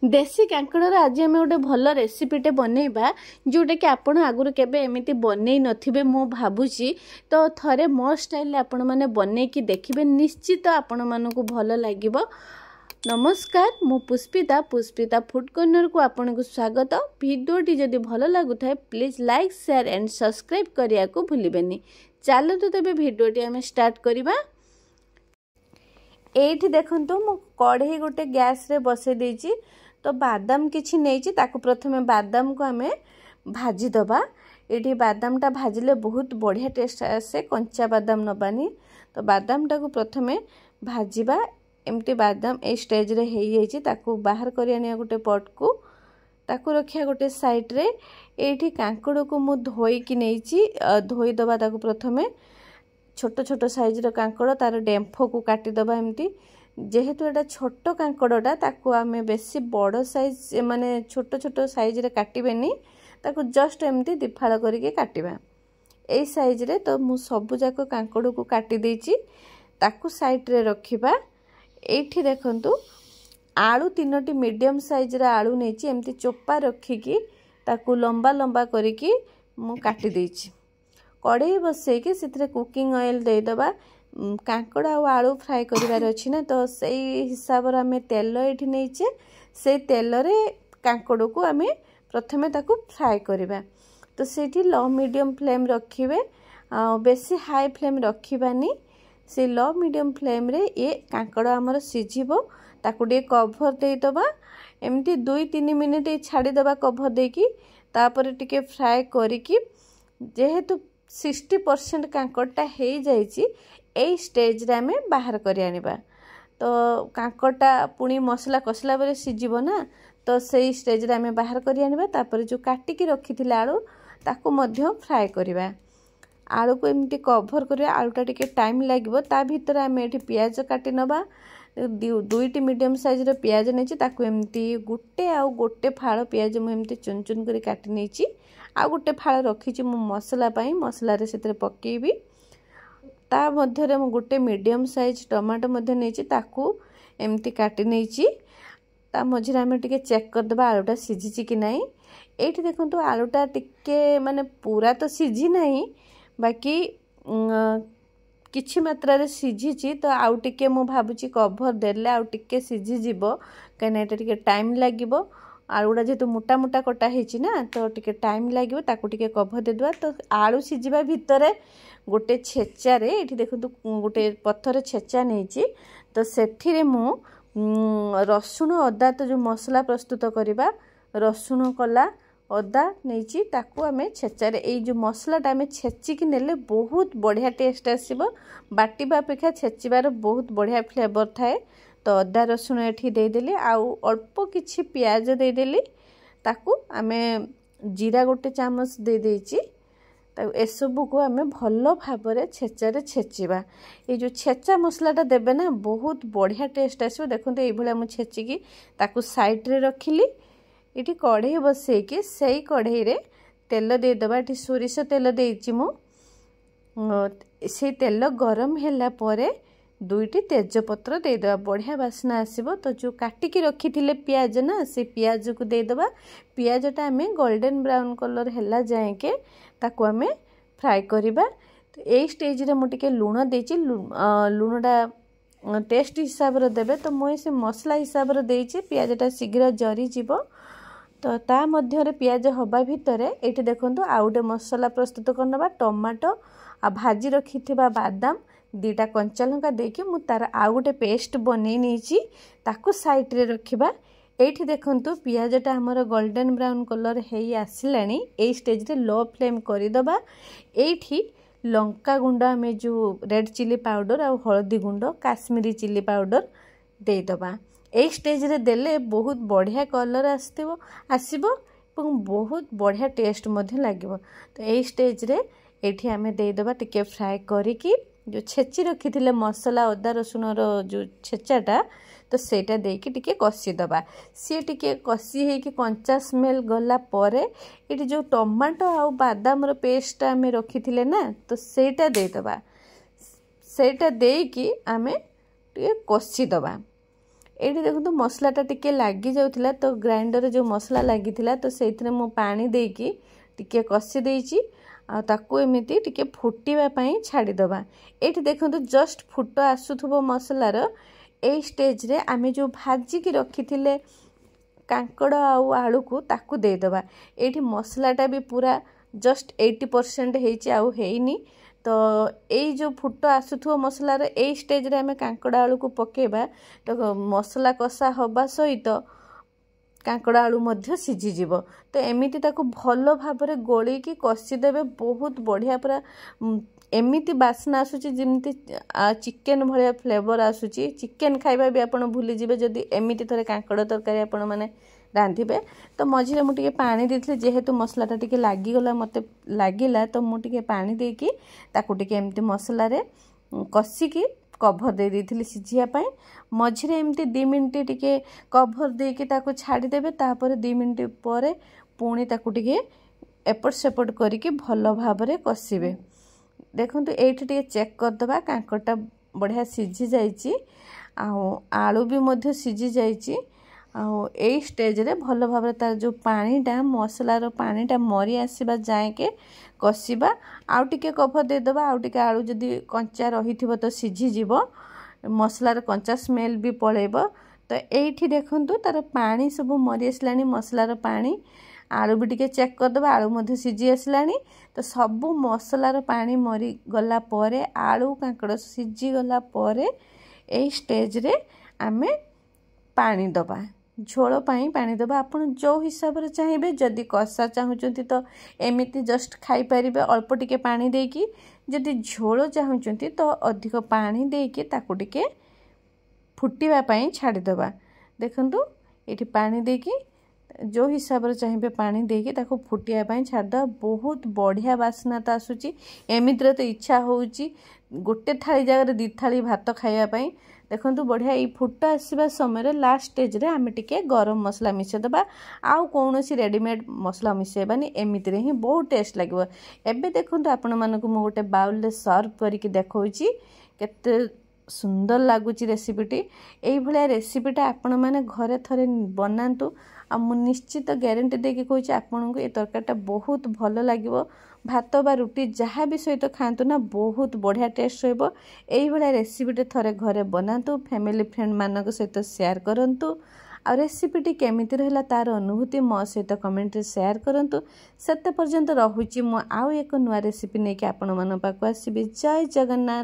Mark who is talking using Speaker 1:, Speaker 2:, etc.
Speaker 1: देसी कांकड़र आज आम गोटे भल रेसिपीटे बनइबा जोटा कि आपण आगुरी केबे एमिति बनई नथिबे मु भाबुची। तो थरे मो स्टाइल आपण माने बनईकी देखिबे निश्चित आपण मानकु भल लागिबो। नमस्कार मु पुष्पिता फूड कॉर्नर को आपन को स्वागत। वीडियोटी जदि भल लागुथाय please like share and subscribe करिया को भूलिबेनी। चलो तो तबे वीडियोटी आम स्टार्ट करिबा। एठी देखंतु मु कढ़ई गोटे गैस रे बसे देछि। तो बादाम किछि नेछि ताकु प्रथमे बादाम को आमे भाजी दबा। एठी बादाम टा भाजिले बहुत बढ़िया टेस्ट आसे, कंचा बादाम नबानी। तो बादाम टा को प्रथमे भाजीबा। एमती बादाम ए स्टेज रे हेई जाइछि ताकु बाहर करि आनिया गोटे पट को ताकु रखिया गोटे साइड रे। एठी कांकड़ को मु धोई कि नेछि, धोई दबा ताकु प्रथमे छोट छोट साइज रो कांकड़ तार डेम्फो को काटी दबा। एमती जेहेतु एटा छोट कांकड़टा ताकु आमे बेसी बड़ साइज माने छोट छोट साइज रे काटिबेनी, ताकु जस्ट एमती दिफाळ करके काटिबा एई साइज रे। तो मु सबु जाक कांकड़ को काटी देछि ताकु साइड रे रखिबा। एठी देखंतु आलू तीनोटी मीडियम साइज रे आलू नेछि, एमती चोपा रखिकी ताकु लंबा लंबा करिकी मु काटी देछि। कढ़ई बसैकी सिथरे कुकिंग ऑयल दे दबा। कांकड़ आ आलू फ्राई करिवार अछि ना, तो सेई हिसाब रे हमें तेल एठी नेछे। से तेल रे कांकड़ को हमें प्रथमे ताकु फ्राई करिबा। तो सेठी लो मीडियम फ्लेम रखिबे, बेसी हाई फ्लेम रखिबानी। से लो मीडियम फ्लेम रे ये कांकड़ हमर सिझिबो। ताकु डे कवर दे दबा। एमती 2-3 मिनिट छाड़ी दबा कवर देकी। तापर टिके फ्राई करिकी जेहेतु 60% कांकड़टा हेई जाइछि, एई स्टेज रे हमें बाहर करि आनिबा। तो कांकड़टा पुणी मसला कसला बेले सिझिबो ना, तो सेई स्टेज रे हमें बाहर करि आनिबा। तापर जो काटिकी रखिथिले आलू ताकु मध्य फ्राई करिबा। आलू को एमती कवर करिया, आलूटा टिके टाइम लागिबो। ता भीतर हमें एठी प्याज काटी नबा। 2टी मीडियम साइज रो प्याज नेछि, ताकु एमती गोटे फाळ प्याज मु एमती चुन चुन करी काटी नेछि। आ गोटे फाळ रखिछि मु मसला पई, मसला रे सेतरे पकेइबी। ता मध्य रे मु गोटे मीडियम साइज टमाटो मध्य नेछि, ताकु एमती काटी नेछि। ता मझिरा हमें टिके चेक कर दबा आलूटा सिझिछि कि नाही। एठी देखंतु आलूटा टिके माने पूरा तो सिझी नाही, बाकी किछि मात्रा रे सिझिछि। तो आउ टिके मु भाबुछि कवर देले आउ टिके सिझी जिवो, कने एटा टिके टाइम लागिवो। आलूटा जेतु मोटा मोटा कटा हेछि ना, तो टिके टाइम लागिवो। ताकु टिके कवर दे दवा। तो आलू सिझिबा भितरे गोटे छेचा रे एठी देखंतु गोटे पत्थर छेचा नेछि। तो सेथिरे मु रसुण अदा, तो जो मसला प्रस्तुत करिबा रसुण कला अदा नेछि, ताकू आमे छेचा रे एई जो मसलाटा आमे छेची कि नेले बहुत बढ़िया टेस्ट आसीबो। बाटिबा अपेक्षा छेचिबार बहुत बढ़िया फ्लेवर थाए। तो अदा रसुण एठी दे देली, आउ अल्प किछि प्याज दे देली। ताकू आमे जीरा गोटे चामच दे देछि। ताकू एसबु को आमे भलो भाबरे छेचा रे छेचिबा। ए जो छेचा मसलाटा देबे ना, बहुत बढ़िया टेस्ट आसीबो। देखंतु एई भला मु छेची कि ताकू साइड रे रखिली। इटी कढ़ई बसई कि सेई कढ़ई रे तेल दे दबा। इटी सोरिष तेल देइछि मु। से तेल गरम हैला परे 2टी तेजपत्र दे दबा, बढ़िया बास्ना आसीबो। तो जो काटिकी रखिथिले प्याज ना, से प्याज को दे दबा। प्याजटा हमें गोल्डन ब्राउन कलर हैला जाए के ताकू हमें फ्राई करिबा। तो एई स्टेज रे मु टिके लूण देछि। लूणटा टेस्ट हिसाब रे देबे। तो मोय से मसला हिसाब रे देछि, प्याजटा शीघ्र जरी जिवो। तो ता मध्य रे प्याज हबा भितरे एठी देखंतु आउडे मसला प्रस्तुत करनबा। टमाटो आ भाजी रखिथिबा बादाम, 2टा कंचा लंका देके मु तार आ गोटे पेस्ट बनै नेछि, ताकु साइड रे रखिबा। एठी देखंतु प्याजटा हमर गोल्डन ब्राउन कलर हेई आसिलानी। एई स्टेज रे लो फ्लेम करि दबा। एठी लंका गुंड में जो रेड चिली पाउडर आ हळदी गुंड, काश्मीरी चिली पाउडर दे दबा। एई स्टेज रे देले बहुत बढ़िया कलर आसीबो एवं बहुत बढ़िया टेस्ट मध्य लागिबो। तो एई स्टेज रे एठी हमें दे दबा टिके फ्राई करिकी जो छेची रखिथिले मसला अदा रसुण रो जो छेचाटा, तो सेटा देकी टिके कसी दबा। सी टिके कसी हे कि कंचा स्मेल गला परे एठी जो टमाटो आ बादाम रो पेस्ट हमें रखिथिले ना, तो सेटा दे दबा। सेटा देकी हमें टिके कसी दबा। ये देखो मसलाटा टिके लगी जाऊला तो ग्राइंडर जो मसला लगी तो से पानी देकी टिके कषि देची ताकू एमती टिके फुटापी छाड़ीदबा। ये देखो जस्ट फुट आसुथबो मसलार ए स्टेज रे आमे जो भाजिकी रखी थिले कांकड़ आलू को ताकू देदबा। ये मसलाटा भी पूरा जस्ट 80% होइछि आउ हेइनी तो यही जो फुट आसुथबो मसलार ए स्टेज रे आमे कांकड़ आलू को पकेबा तो मसला कषा हवा सहित कांकड़ आलू मध्य सिझी जीवो। तो एमिति ताकू भल भाबरे गोली की कषि देबे बहुत बढ़िया पूरा एमिति बास्ना आसुची जिमती चिकेन भलिया फ्लेवर आसुची। चिकेन खाइबा भी आपण भूली जिवे जदि एमिति थरे कांकड़ तरकारी आपण माने रांधिबे। तो मझिरे मु टिके पानी देथिले जेहेतु मसलाटा टिके लागी गला मते लागिला तो मु टिके पानी देकी ताकू टिके एमिति मसला रे कषिकी कभर दे देथिले सिझिया पई। मझिरे एमिति 2 मिनिट टिके कभर देकी ताकू छाड़ी देबे तापर 2 मिनिट परे पुणी ताकू टिके एपट सेपट करिके भल भाबरे कषिबे। देखंतु एठी टिके चेक करदबा कांकड़टा बढ़िया सिझी जाइछि आलू भी मध्य सिझी जाइछि। ए स्टेज रे भल भाबरे तार जो पानीटा मसलार पानीटा मरी आसीबा जाए के कषिबा। आउ टिके कभर देदबा आउ टिके आलू जदि कंचा रहिथिबो तो सिझी जीवो मसलार कंचा स्मेल भी पळेबो। तो एठी देखंतु तार पानी सब मरी आसलानी मसलार पानी आलू भी टिके चेक करदबा आलू मध्य सिझी आसलानी। तो सबु मसलार पानी मरी गला परे आलू कांकड़ सिझी गला परे ए स्टेज रे आमे पानी दबा झोल पाई पानी दबा। आपण जो हिसाब रे चाहिबे जदि कषा चाहुचंती तो एमिति जस्ट खाई परिबे अल्प टिके पानी देकी जदि झोल चाहुचंती तो अधिक पानी देकी ताकू टिके फुटिबा पई छाड़ी दबा। देखंतु एठी पानी देकी जो हिसाब रे चाहिबे पानी देकी ताकू फुटिया पई छाड़ दबा। बहुत बढ़िया बास्ना तो आसुची एमिति तो इच्छा होउची गोटे थाली जगह 2 थाली भात खाइबा पई। देखंतु बढ़िया ये फुट आसवा समय लास्ट स्टेज रे आमे टिके गरम मसला मिसे दबा आउ कोनोसी रेडीमेड मसला मिसेबानी एमिति रे ही बहुत टेस्ट लागबो। एबे देखंतु आपण मानको मो गोटे बाउल रे सर्व करिके देखौची केते सुंदर लागुची रेसिपीटी। एई भलिया रेसिपीटा आपण माने घरे थरे बनांतु आ मु निश्चित ग्यारंटी देके कहूची आपनको ए तरकारीटा बहुत भल लागिवो। भात बा रुटी जहाँ भी सहित खातु ना बहुत बढ़िया टेस्ट रहिबो। एई भलिया रेसिपीटे थरे घरे बनातु फैमिली फ्रेंड मानक सहित शेयर करंतु आ रेसिपीटी केमिति रहला तार अनुभूति मो सहित कमेंट रे शेयर करंतु। सेते पर्यंत रहुची मु आउ एक नुआ रेसिपी नेकी आपण मन पाको आसीबे। जय जगन्नाथ।